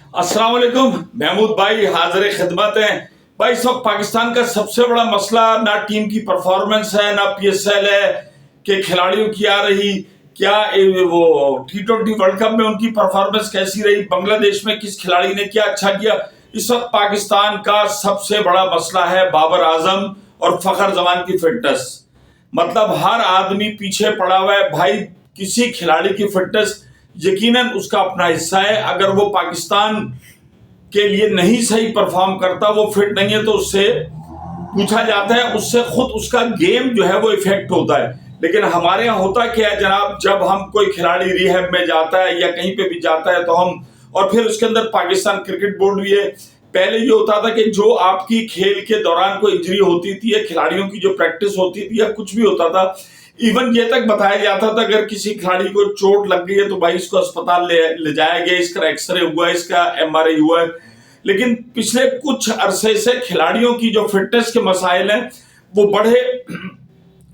अस्सलाम वालेकुम। महमूद भाई हाजिर खिदमत हैं। भाई इस वक्त पाकिस्तान का सबसे बड़ा मसला ना टीम की परफॉर्मेंस है ना PSL है कि खिलाड़ियों की आ रही क्या वो T20 वर्ल्ड कप में उनकी परफॉर्मेंस कैसी रही, बांग्लादेश में किस खिलाड़ी ने क्या अच्छा किया। इस वक्त पाकिस्तान का सबसे बड़ा मसला है बाबर आजम और फखर जमान की फिटनेस। मतलब हर आदमी पीछे पड़ा हुआ है भाई। किसी खिलाड़ी की फिटनेस यकीनन उसका अपना हिस्सा है। अगर वो पाकिस्तान के लिए नहीं सही परफॉर्म करता, वो फिट नहीं है, तो उससे पूछा जाता है, उससे खुद उसका गेम जो है वो इफेक्ट होता है। लेकिन हमारे यहाँ होता क्या है जनाब, जब हम कोई खिलाड़ी रिहैब में जाता है या कहीं पे भी जाता है तो हम, और फिर उसके अंदर पाकिस्तान क्रिकेट बोर्ड भी है। पहले ये होता था कि जो आपकी खेल के दौरान कोई इंजरी होती थी या खिलाड़ियों की जो प्रैक्टिस होती थी या कुछ भी होता था, इवन ये तक बताया जाता था अगर किसी खिलाड़ी को चोट लग गई है तो भाई इसको अस्पताल ले जाया गया, इसका एक्सरे हुआ है, इसका MRI हुआ है। लेकिन पिछले कुछ अरसे से खिलाड़ियों की जो फिटनेस के मसाइल हैं वो बड़े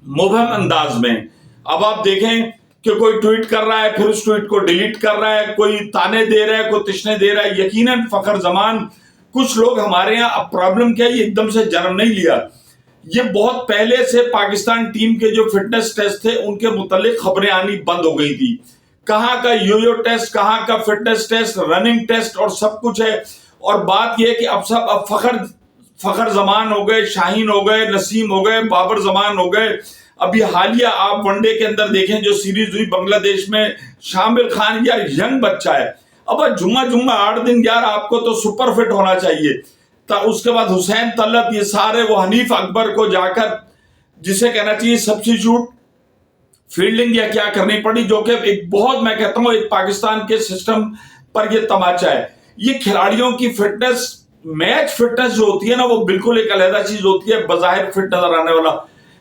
मुबहम अंदाज में। अब आप देखें कि कोई ट्वीट कर रहा है, फिर उस ट्वीट को डिलीट कर रहा है, कोई ताने दे रहा है, कोई तिश्ने दे रहा है। यकीनन फखर जमान, कुछ लोग हमारे यहाँ, अब प्रॉब्लम क्या है, ये एकदम से जन्म नहीं लिया, ये बहुत पहले से पाकिस्तान टीम के जो फिटनेस टेस्ट थे उनके मुतालिक खबरें आनी बंद हो गई थी। कहाँ का योयो टेस्ट, कहाँ का फिटनेस टेस्ट, रनिंग टेस्ट और सब कुछ है। और बात यह है कि अब फखर जमान हो गए, शाहीन हो गए, नसीम हो गए, बाबर जमान हो गए। अभी हालिया आप वनडे के अंदर देखें जो सीरीज हुई बांग्लादेश में, शामिल खान यार यंग बच्चा है। अब जुम्मा 8 दिन यार आपको तो सुपर फिट होना चाहिए। उसके बाद हुसैन तलत, ये सारे, वो हनीफ अकबर को जाकर जिसे कहना चाहिए सब्स्टिट्यूट फील्डिंग या क्या करनी पड़ी, जो कि एक बहुत, मैं कहता हूं, एक पाकिस्तान के सिस्टम पर ये तमाचा है। ये खिलाड़ियों की फिटनेस, मैच फिटनेस जो होती है ना, वो बिल्कुल एक अलग चीज होती है, बजाहिर फिट नजर आने वाला।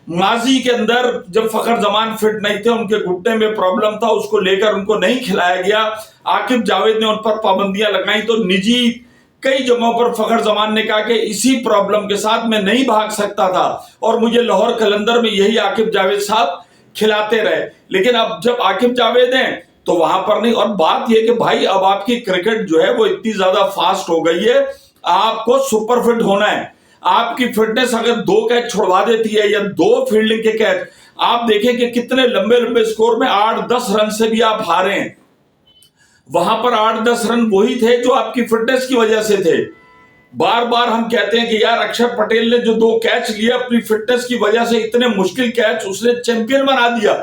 माजी के अंदर जब फखर जमान फिट नहीं थे, उनके घुटने में प्रॉब्लम था, उसको लेकर उनको नहीं खिलाया गया। आकिब जावेद ने उन पर पाबंदियां लगाई, तो निजी कई जगहों पर फखर जमान ने कहा कि इसी प्रॉब्लम के साथ मैं नहीं भाग सकता था और मुझे लाहौर कलंदर में यही आकिब जावेद साहब खिलाते रहे। लेकिन अब जब आकिब जावेद हैं तो वहां पर नहीं। और बात यह कि भाई अब आपकी क्रिकेट जो है वो इतनी ज्यादा फास्ट हो गई है, आपको सुपर फिट होना है। आपकी फिटनेस अगर 2 कैच छुड़वा देती है या 2 फील्डिंग के कैच, आप देखें कि कितने लंबे लंबे स्कोर में 8-10 रन से भी आप हारे हैं। वहां पर 8-10 रन वही थे जो आपकी फिटनेस की वजह से थे। बार बार हम कहते हैं कि यार अक्षर पटेल ने जो 2 कैच लिए अपनी फिटनेस की वजह से, इतने मुश्किल कैच, उसने चैंपियन बना दिया।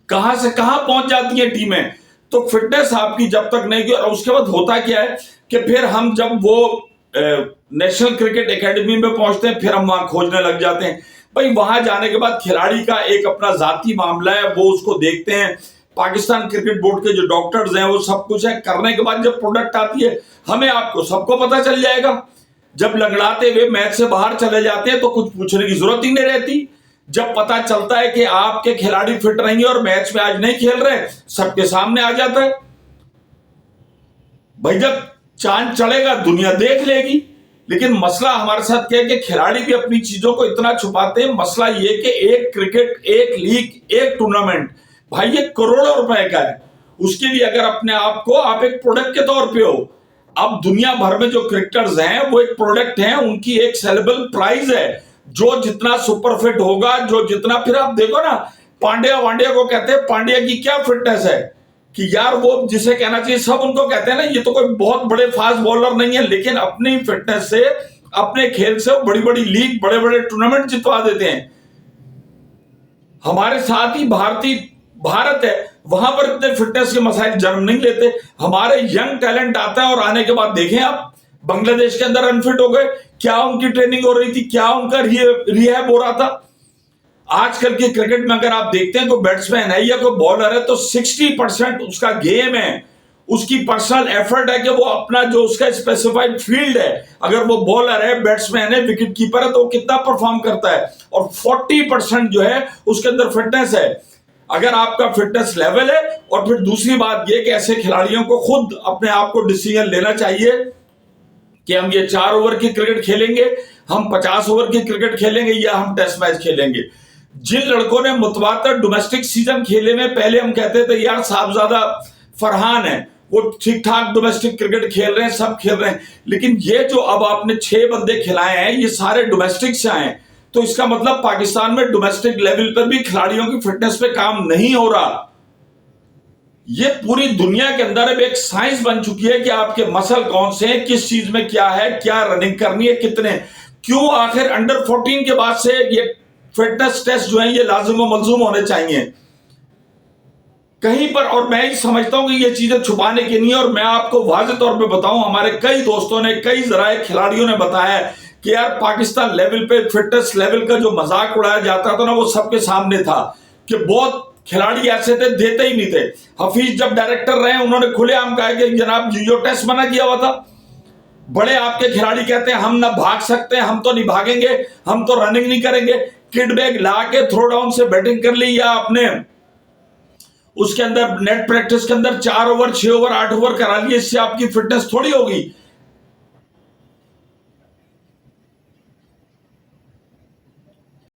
कहां से कहां पहुंच जाती है टीमें। तो फिटनेस आपकी जब तक नहीं की, और उसके बाद होता क्या है कि फिर हम जब वो नेशनल क्रिकेट एकेडमी में पहुंचते हैं, फिर हम वहां खोजने लग जाते हैं। भाई वहां जाने के बाद खिलाड़ी का एक अपना जाती मामला है, वो उसको देखते हैं। पाकिस्तान क्रिकेट बोर्ड के जो डॉक्टर्स हैं वो सब कुछ है, करने के बाद जब प्रोडक्ट आती है, हमें आपको सबको पता चल जाएगा। जब लंगड़ाते हुए मैच से बाहर चले जाते हैं तो कुछ पूछने की जरूरत ही नहीं रहती। जब पता चलता है कि आपके खिलाड़ी फिट नहीं है और मैच में आज नहीं खेल रहे, सबके सामने आ जाता है। भाई जब चांद चढ़ेगा दुनिया देख लेगी। लेकिन मसला हमारे साथ क्या है कि खिलाड़ी भी अपनी चीजों को इतना छुपाते हैं। मसला ये कि एक क्रिकेट, एक लीग, एक टूर्नामेंट, भाई ये करोड़ों रुपए का है। उसके लिए अगर अपने आप को आप एक प्रोडक्ट के तौर पे हो, अब दुनिया भर में जो क्रिकेटर्स हैं वो एक प्रोडक्ट हैं, उनकी एक सेलेबल प्राइस है। जो जितना सुपर फिट होगा, जो जितना, फिर आप देखो ना, पांड्या को कहते हैं पांड्या की क्या फिटनेस है कि यार वो जिसे कहना चाहिए, सब उनको कहते हैं ना, ये तो कोई बहुत बड़े फास्ट बॉलर नहीं है, लेकिन अपनी फिटनेस से, अपने खेल से बड़ी बड़ी लीग, बड़े बड़े टूर्नामेंट जितवा देते हैं। हमारे साथ ही भारत है, वहां पर इतने फिटनेस के मसाइल जन्म नहीं लेते। हमारे यंग टैलेंट आता है और आने के बाद देखें आप, बांग्लादेश के अंदर अनफिट हो गए। क्या उनकी ट्रेनिंग हो रही थी, क्या उनका रिहैब हो रहा था। आजकल के क्रिकेट में अगर आप देखते हैं कोई बैट्समैन है या कोई बॉलर है तो 60% उसका गेम है, उसकी पर्सनल एफर्ट है कि वो अपना जो उसका स्पेसिफाइड फील्ड है, अगर वो बॉलर है, बैट्समैन है, विकेट कीपर है, तो वो कितना परफॉर्म करता है। और 40% जो है उसके अंदर फिटनेस है। अगर आपका फिटनेस लेवल है, और फिर दूसरी बात यह कि ऐसे खिलाड़ियों को खुद अपने आप को डिसीजन लेना चाहिए कि हम ये 4 ओवर की क्रिकेट खेलेंगे, हम 50 ओवर की क्रिकेट खेलेंगे, या हम टेस्ट मैच खेलेंगे। जिन लड़कों ने मुतवातर डोमेस्टिक सीजन खेले में, पहले हम कहते थे यार साहबजादा फरहान है, वो ठीक ठाक डोमेस्टिक क्रिकेट खेल रहे हैं, सब खेल रहे हैं, लेकिन ये जो अब आपने 6 बंदे खिलाए हैं ये सारे डोमेस्टिक से आए हैं, तो इसका मतलब पाकिस्तान में डोमेस्टिक लेवल पर भी खिलाड़ियों की फिटनेस पे काम नहीं हो रहा। ये पूरी दुनिया के अंदर अब एक साइंस बन चुकी है कि आपके मसल कौन से हैं, किस चीज में क्या है, क्या रनिंग करनी है, कितने, क्यों आखिर अंडर 14 के बाद से ये फिटनेस टेस्ट जो है ये लाजिम व मलजूम होने चाहिए कहीं पर। और मैं ही समझता हूं कि ये चीजें छुपाने की नहीं है, और मैं आपको वाज़ेह तौर पे बताऊं, हमारे कई दोस्तों ने, कई जराए खिलाड़ियों ने बताया कि यार पाकिस्तान लेवल पे फिटनेस लेवल का जो मजाक उड़ाया जाता था ना वो सबके सामने था कि बहुत खिलाड़ी ऐसे थे देते ही नहीं थे। हफीज जब डायरेक्टर रहे उन्होंने खुलेआम कहा कि जनाब जो टेस्ट मना किया हुआ था, बड़े आपके खिलाड़ी कहते हैं हम ना भाग सकते हैं, हम तो नहीं भागेंगे, हम तो रनिंग नहीं करेंगे, किड बैग ला के थ्रो डाउन से बैटिंग कर ली, या आपने उसके अंदर नेट प्रैक्टिस के अंदर 4 ओवर 6 ओवर 8 ओवर करा लिए, इससे आपकी फिटनेस थोड़ी होगी।